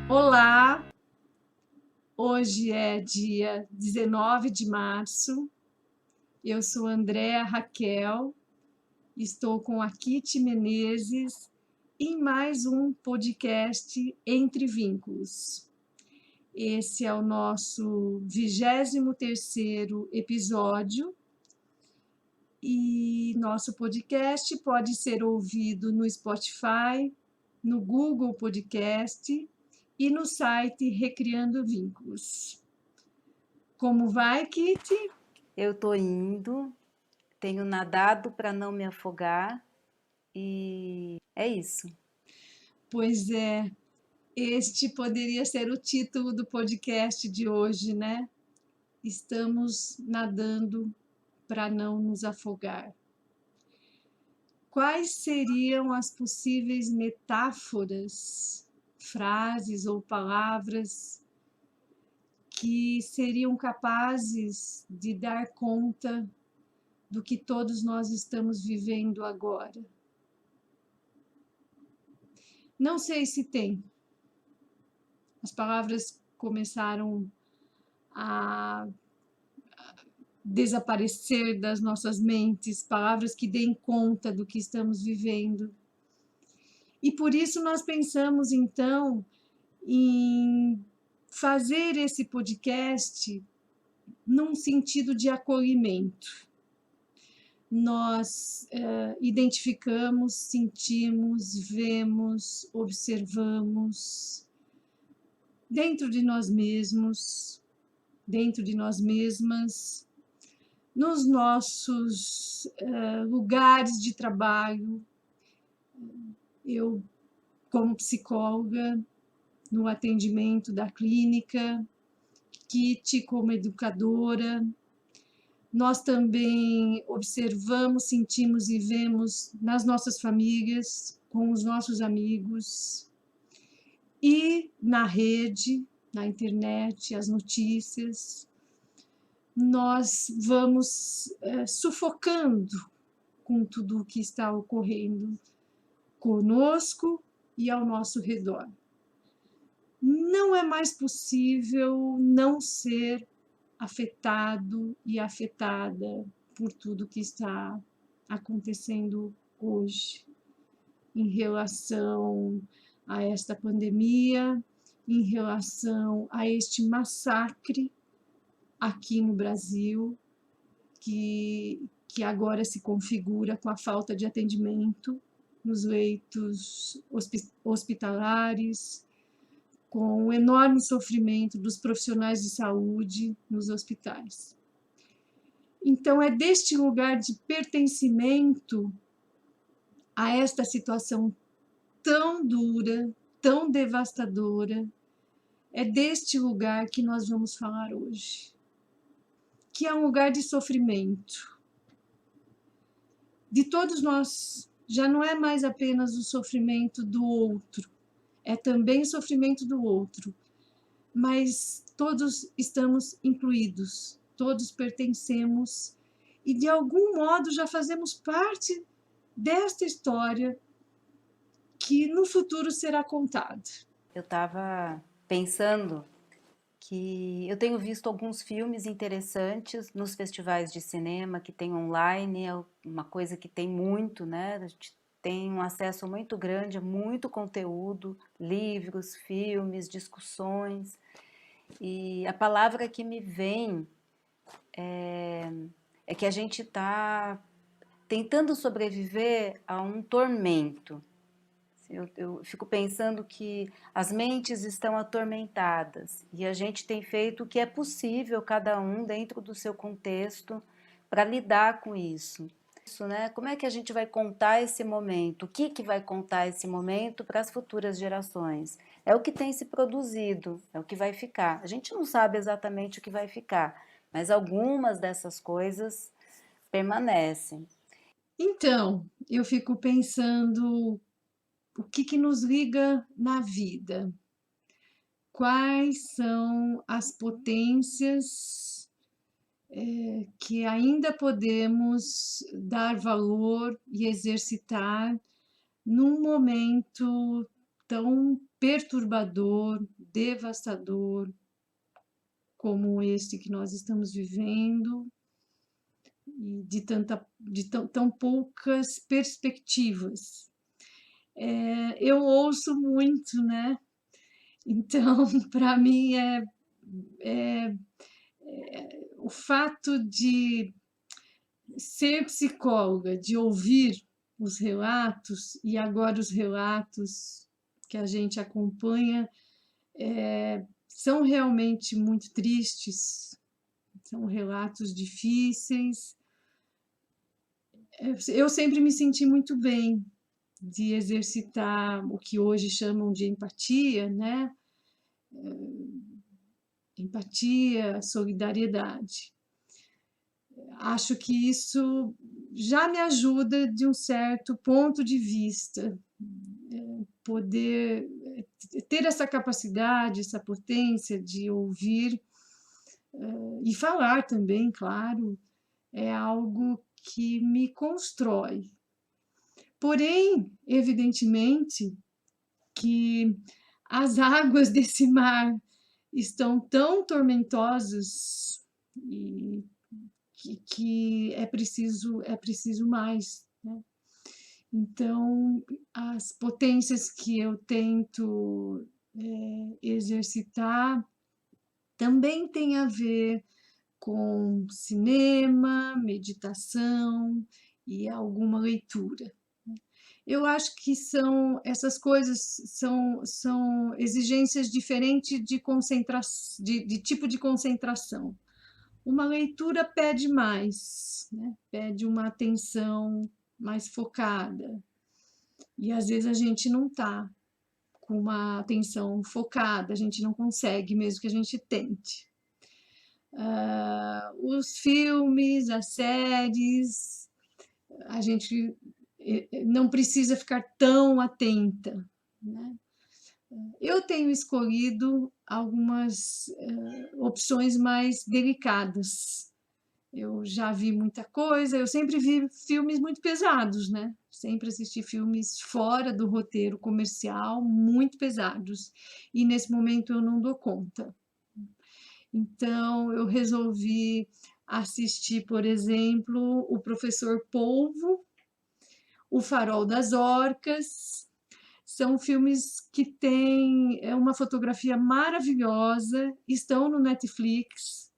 Olá, hoje é dia 19 de março. Eu sou Andréa Raquel, estou com a Kitty Menezes em mais um podcast Entre Vínculos. Esse é o nosso 23º episódio e nosso podcast pode ser ouvido no Spotify, no Google Podcast e no site Recriando Vínculos. Como vai, Kitty? Eu tô indo, tenho nadado para não me afogar e é isso. Pois é, este poderia ser o título do podcast de hoje, né? Estamos nadando para não nos afogar. Quais seriam as possíveis metáforas, frases ou palavras que seriam capazes de dar conta do que todos nós estamos vivendo agora? Não sei se tem. As palavras começaram a desaparecer das nossas mentes, palavras que deem conta do que estamos vivendo. E por isso nós pensamos, então, em fazer esse podcast num sentido de acolhimento. Nós identificamos, sentimos, vemos, observamos dentro de nós mesmos, dentro de nós mesmas, nos nossos lugares de trabalho. Eu, como psicóloga, no atendimento da clínica, Kitty como educadora, nós também observamos, sentimos e vemos nas nossas famílias, com os nossos amigos e na rede, na internet, as notícias. Nós vamos sufocando com tudo o que está ocorrendo conosco e ao nosso redor. Não é mais possível não ser afetado e afetada por tudo que está acontecendo hoje em relação a esta pandemia, em relação a este massacre aqui no Brasil, que agora se configura com a falta de atendimento nos leitos hospitalares, com o enorme sofrimento dos profissionais de saúde nos hospitais. Então, é deste lugar de pertencimento a esta situação tão dura, tão devastadora, é deste lugar que nós vamos falar hoje, que é um lugar de sofrimento. De todos nós, já não é mais apenas o sofrimento do outro, é também o sofrimento do outro, mas todos estamos incluídos, todos pertencemos e de algum modo já fazemos parte desta história que no futuro será contada. Eu estava pensando que eu tenho visto alguns filmes interessantes nos festivais de cinema que tem online, é uma coisa que tem muito, né? A gente tem um acesso muito grande a muito conteúdo, livros, filmes, discussões. E a palavra que me vem é que a gente está tentando sobreviver a um tormento. Eu fico pensando que as mentes estão atormentadas e a gente tem feito o que é possível, cada um dentro do seu contexto, para lidar com isso. Né? Como é que a gente vai contar esse momento? O que vai contar esse momento para as futuras gerações? É o que tem se produzido, é o que vai ficar. A gente não sabe exatamente o que vai ficar, mas algumas dessas coisas permanecem. Então, eu fico pensando o que nos liga na vida. Quais são as potências que ainda podemos dar valor e exercitar num momento tão perturbador, devastador como este que nós estamos vivendo, e de tão poucas perspectivas. Eu ouço muito, né? Então, para mim, o fato de ser psicóloga, de ouvir os relatos, e agora os relatos que a gente acompanha são realmente muito tristes, são relatos difíceis. Eu sempre me senti muito bem de exercitar o que hoje chamam de empatia, né? Empatia, solidariedade. Acho que isso já me ajuda de um certo ponto de vista, poder ter essa capacidade, essa potência de ouvir e falar também, claro, é algo que me constrói. Porém, evidentemente, que as águas desse mar estão tão tormentosas e que é preciso mais, né? Então, as potências que eu tento exercitar também têm a ver com cinema, meditação e alguma leitura. Eu acho que essas coisas são exigências diferentes de tipo de concentração. Uma leitura pede mais, né? Pede uma atenção mais focada. E às vezes a gente não está com uma atenção focada, a gente não consegue, mesmo que a gente tente. Os filmes, as séries, a gente não precisa ficar tão atenta, né? Eu tenho escolhido algumas opções mais delicadas. Eu já vi muita coisa, eu sempre vi filmes muito pesados, né? Sempre assisti filmes fora do roteiro comercial, muito pesados. E nesse momento eu não dou conta. Então eu resolvi assistir, por exemplo, O Professor Polvo, O Farol das Orcas. São filmes que têm uma fotografia maravilhosa, estão no Netflix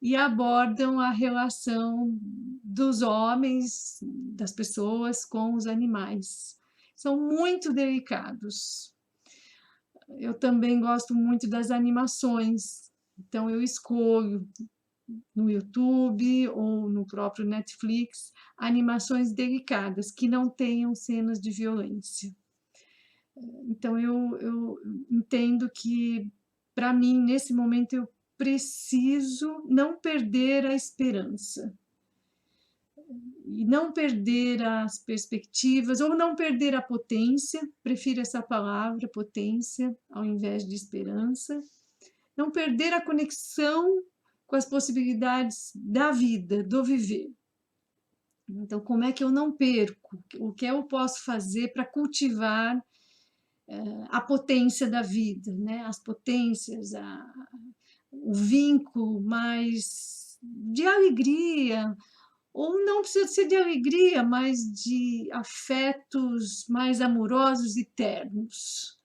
e abordam a relação dos homens, das pessoas com os animais. São muito delicados. Eu também gosto muito das animações, então eu escolho no YouTube ou no próprio Netflix animações delicadas que não tenham cenas de violência. Então eu entendo que, para mim, nesse momento, eu preciso não perder a esperança e não perder as perspectivas ou não perder a potência, prefiro essa palavra, potência, ao invés de esperança, não perder a conexão com as possibilidades da vida, do viver. Então, como é que eu não perco? O que eu posso fazer para cultivar a potência da vida, né? As potências, o vínculo mais de alegria, ou não precisa ser de alegria, mas de afetos mais amorosos e ternos.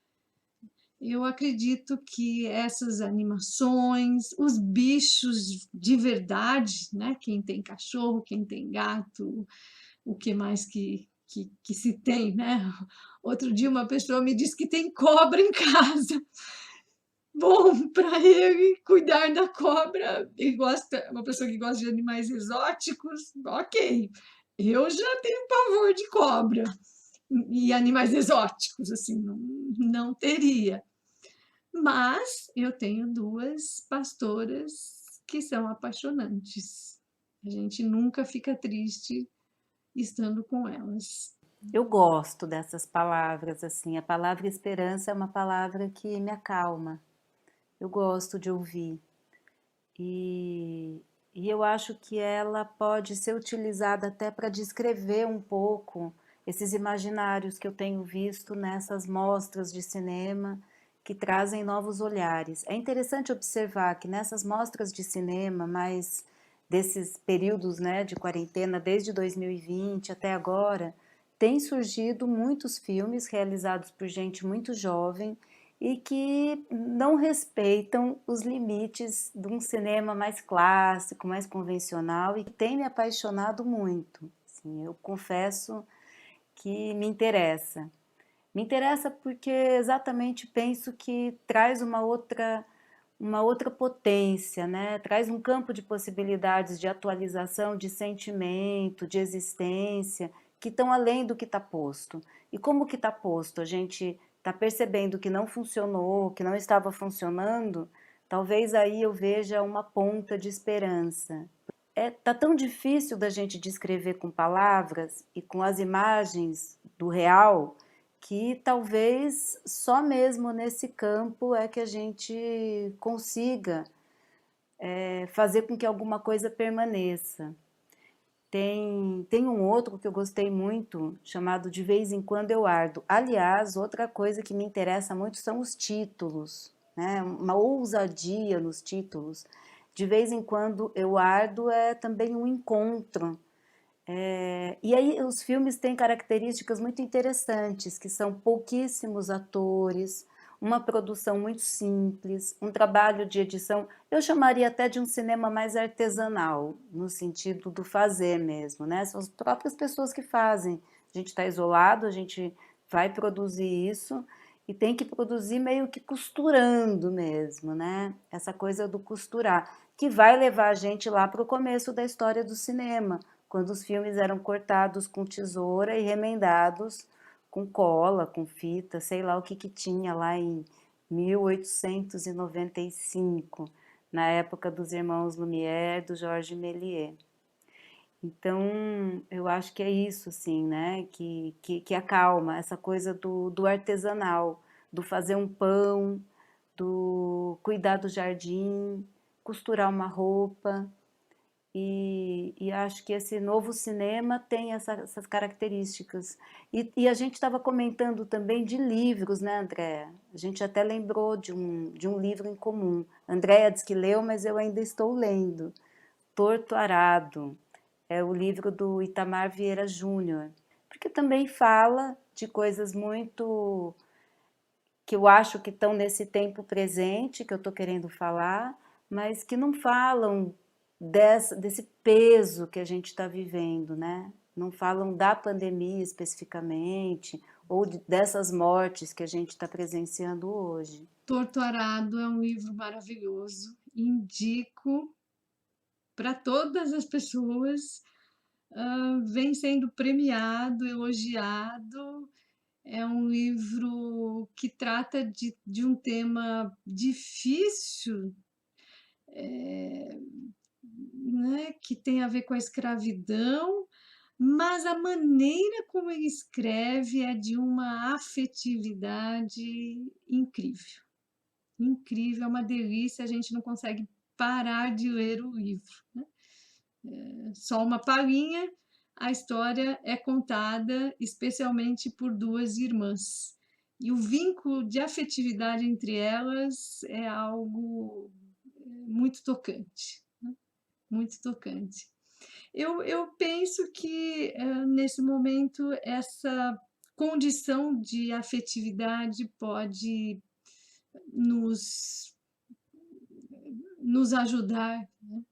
Eu acredito que essas animações, os bichos de verdade, né? Quem tem cachorro, quem tem gato, o que mais que se tem, né? Outro dia uma pessoa me disse que tem cobra em casa. Bom, para ele cuidar da cobra, ele gosta, uma pessoa que gosta de animais exóticos, ok. Eu já tenho pavor de cobra e animais exóticos, assim, não teria. Mas eu tenho duas pastoras que são apaixonantes. A gente nunca fica triste estando com elas. Eu gosto dessas palavras, assim, a palavra esperança é uma palavra que me acalma. Eu gosto de ouvir. E eu acho que ela pode ser utilizada até para descrever um pouco esses imaginários que eu tenho visto nessas mostras de cinema, que trazem novos olhares. É interessante observar que nessas mostras de cinema, mais desses períodos, né, de quarentena, desde 2020 até agora, tem surgido muitos filmes realizados por gente muito jovem e que não respeitam os limites de um cinema mais clássico, mais convencional, e que tem me apaixonado muito. Assim, eu confesso que me interessa. Me interessa porque exatamente penso que traz uma outra potência, né? Traz um campo de possibilidades de atualização, de sentimento, de existência, que estão além do que está posto. E como que está posto? A gente está percebendo que não funcionou, que não estava funcionando, talvez aí eu veja uma ponta de esperança. Tá tão difícil da gente descrever com palavras e com as imagens do real, que talvez só mesmo nesse campo é que a gente consiga fazer com que alguma coisa permaneça. Tem um outro que eu gostei muito, chamado De Vez em Quando Eu Ardo. Aliás, outra coisa que me interessa muito são os títulos, né? Uma ousadia nos títulos. De Vez em Quando Eu Ardo é também um encontro. E aí os filmes têm características muito interessantes, que são pouquíssimos atores, uma produção muito simples, um trabalho de edição, eu chamaria até de um cinema mais artesanal, no sentido do fazer mesmo, né? São as próprias pessoas que fazem. A gente está isolado, a gente vai produzir isso e tem que produzir meio que costurando mesmo, né? Essa coisa do costurar, que vai levar a gente lá para o começo da história do cinema, quando os filmes eram cortados com tesoura e remendados com cola, com fita, sei lá o que que tinha lá em 1895, na época dos irmãos Lumière, do Georges Méliès. Então, eu acho que é isso, assim, né, que acalma, essa coisa do artesanal, do fazer um pão, do cuidar do jardim, costurar uma roupa, e acho que esse novo cinema tem essas características. E a gente estava comentando também de livros, né, Andréa? A gente até lembrou de um livro em comum. A Andréa disse que leu, mas eu ainda estou lendo. Torto Arado. É o livro do Itamar Vieira Júnior. Porque também fala de coisas muito que eu acho que estão nesse tempo presente, que eu estou querendo falar, mas que não falam desse peso que a gente está vivendo, né? Não falam da pandemia especificamente, ou dessas mortes que a gente está presenciando hoje. Torto Arado é um livro maravilhoso, indico para todas as pessoas, vem sendo premiado, elogiado. É um livro que trata de um tema difícil, né, que tem a ver com a escravidão, mas a maneira como ele escreve é de uma afetividade incrível. Incrível, é uma delícia, a gente não consegue parar de ler o livro, né? Só uma palhinha, a história é contada especialmente por duas irmãs. E o vínculo de afetividade entre elas é algo muito tocante, né? Muito tocante. Eu penso que nesse momento essa condição de afetividade pode nos, nos ajudar, né?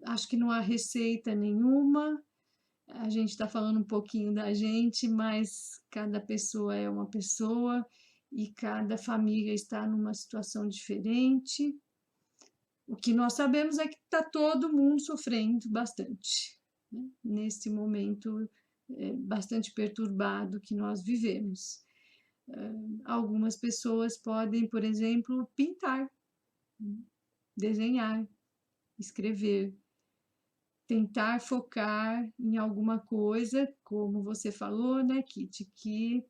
Acho que não há receita nenhuma, a gente está falando um pouquinho da gente, mas cada pessoa é uma pessoa e cada família está numa situação diferente. O que nós sabemos é que está todo mundo sofrendo bastante, né? Nesse momento bastante perturbado que nós vivemos. Algumas pessoas podem, por exemplo, pintar, desenhar, escrever, tentar focar em alguma coisa, como você falou, né, Kitty, que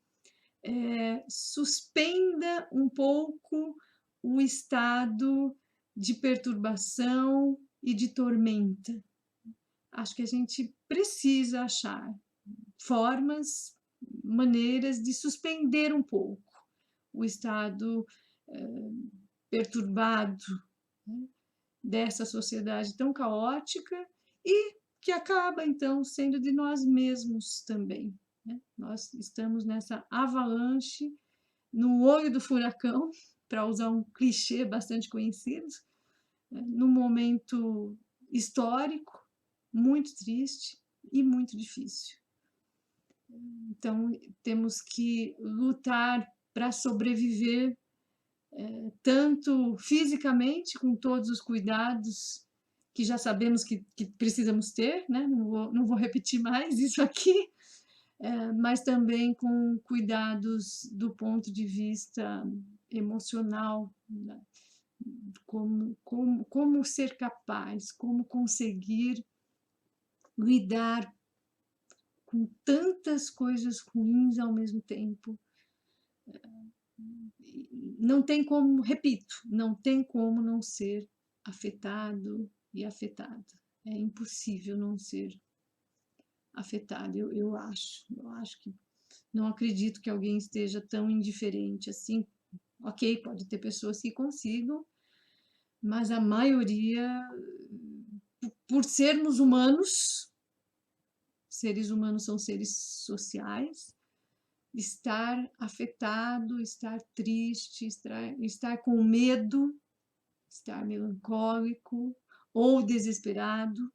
suspenda um pouco o estado de perturbação e de tormenta. Acho que a gente precisa achar formas, maneiras de suspender um pouco o estado perturbado, né, dessa sociedade tão caótica e que acaba, então, sendo de nós mesmos também, né? Nós estamos nessa avalanche, no olho do furacão, para usar um clichê bastante conhecido, né, num momento histórico, muito triste e muito difícil. Então, temos que lutar para sobreviver, tanto fisicamente, com todos os cuidados que já sabemos que precisamos ter, né? Não vou repetir mais isso aqui, mas também com cuidados do ponto de vista emocional, né? Como ser capaz, como conseguir lidar com tantas coisas ruins ao mesmo tempo. Não tem como, repito, não tem como não ser afetado e afetada. É impossível não ser afetado, eu acho que não acredito que alguém esteja tão indiferente assim. Ok, pode ter pessoas que consigam, mas a maioria, por sermos humanos, seres humanos são seres sociais, estar afetado, estar triste, estar com medo, estar melancólico ou desesperado,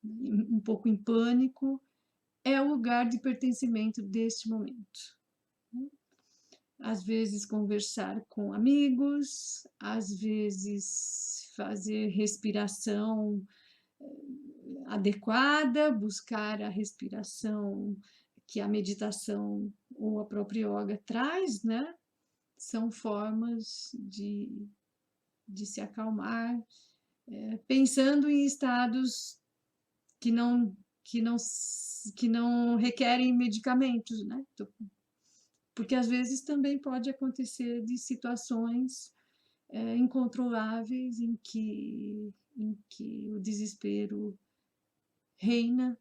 um pouco em pânico, é o lugar de pertencimento deste momento. Às vezes conversar com amigos, às vezes fazer respiração adequada, buscar a respiração que a meditação ou a própria yoga traz, né? São formas de se acalmar, pensando em estados que não, que não, que não requerem medicamentos, né? Porque às vezes também pode acontecer de situações incontroláveis em que o desespero reina,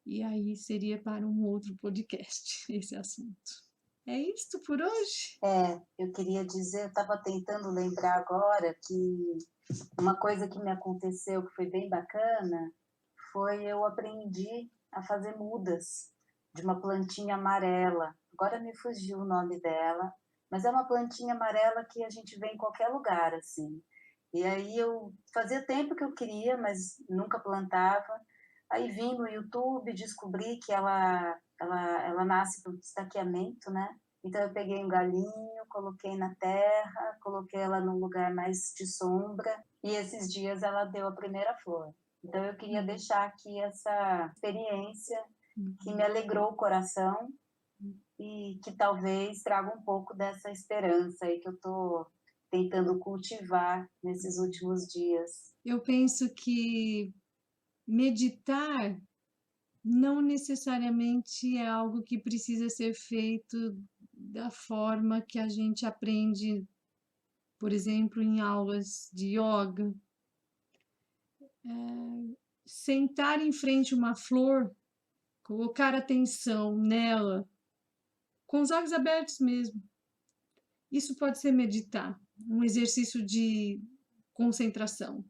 e aí seria para um outro podcast esse assunto. É isto por hoje? Eu queria dizer, eu estava tentando lembrar agora que uma coisa que me aconteceu que foi bem bacana foi eu aprendi a fazer mudas de uma plantinha amarela. Agora me fugiu o nome dela, mas é uma plantinha amarela que a gente vê em qualquer lugar, assim. E aí eu fazia tempo que eu queria, mas nunca plantava. Aí vim no YouTube, descobri que ela nasce por estaqueamento, né? Então eu peguei um galinho, coloquei na terra, coloquei ela num lugar mais de sombra e esses dias ela deu a primeira flor. Então eu queria deixar aqui essa experiência que me alegrou o coração e que talvez traga um pouco dessa esperança aí que eu estou tentando cultivar nesses últimos dias. Eu penso que meditar não necessariamente é algo que precisa ser feito da forma que a gente aprende, por exemplo, em aulas de yoga. Sentar em frente a uma flor, colocar atenção nela, com os olhos abertos mesmo. Isso pode ser meditar, um exercício de concentração,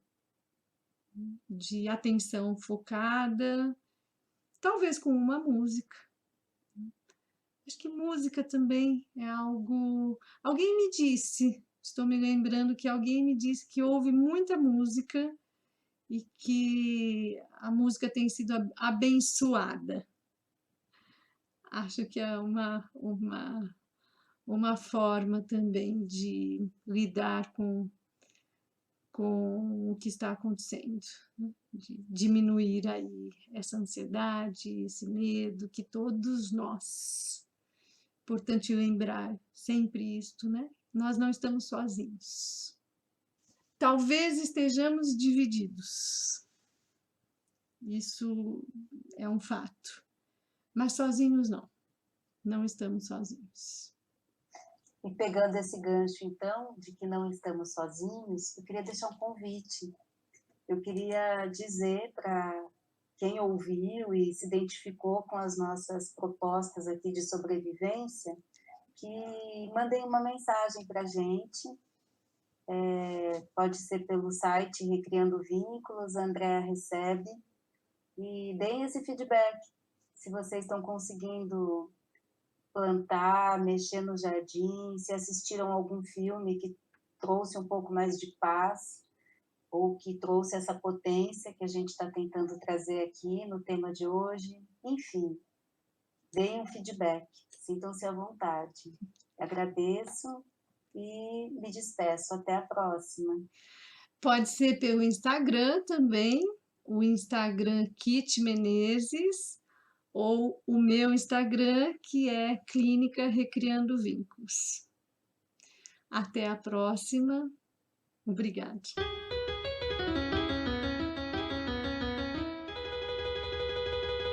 de atenção focada, talvez com uma música. Acho que música também é algo. Alguém me disse, estou me lembrando que alguém me disse que ouve muita música e que a música tem sido abençoada. Acho que é uma forma também de lidar com o que está acontecendo, né? De diminuir aí essa ansiedade, esse medo que todos nós. Importante lembrar sempre isto, né? Nós não estamos sozinhos. Talvez estejamos divididos. Isso é um fato. Mas sozinhos não. Não estamos sozinhos. E pegando esse gancho, então, de que não estamos sozinhos, eu queria deixar um convite. Eu queria dizer para quem ouviu e se identificou com as nossas propostas aqui de sobrevivência, que mandem uma mensagem para a gente. Pode ser pelo site Recriando Vínculos, a Andrea recebe, e deem esse feedback, se vocês estão conseguindo plantar, mexer no jardim, se assistiram a algum filme que trouxe um pouco mais de paz, ou que trouxe essa potência que a gente está tentando trazer aqui no tema de hoje. Enfim, deem um feedback, sintam-se à vontade. Agradeço e me despeço. Até a próxima. Pode ser pelo Instagram também, o Instagram Kit Menezes, ou o meu Instagram, que é Clínica Recriando Vínculos. Até a próxima. Obrigada.